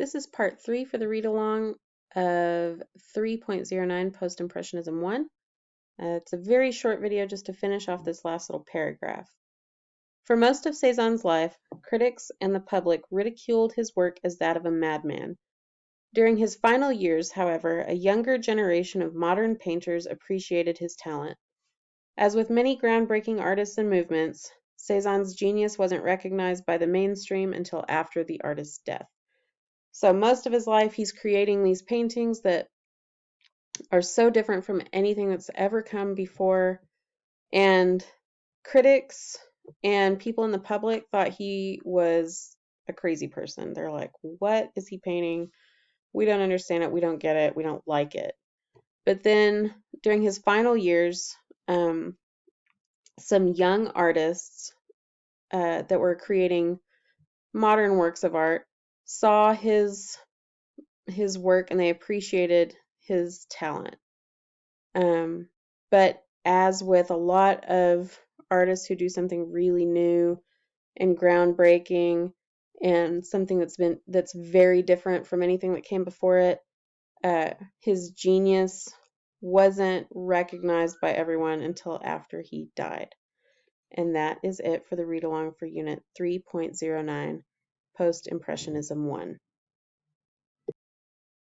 This is part 3 for the read-along of 3.09 Post-Impressionism 1. It's a very short video just to finish off this last little paragraph. For most of Cézanne's life, critics and the public ridiculed his work as that of a madman. During his final years, however, a younger generation of modern painters appreciated his talent. As with many groundbreaking artists and movements, Cézanne's genius wasn't recognized by the mainstream until after the artist's death. So most of his life, he's creating these paintings that are so different from anything that's ever come before. And critics and people in the public thought he was a crazy person. They're like, what is he painting? We don't understand it. We don't get it. We don't like it. But then during his final years, some young artists that were creating modern works of art saw his work and they appreciated his talent. But as with a lot of artists who do something really new and groundbreaking and something that's very different from anything that came before it, his genius wasn't recognized by everyone until after he died. And that is it for the read-along for Unit 3.09, Post-Impressionism 1.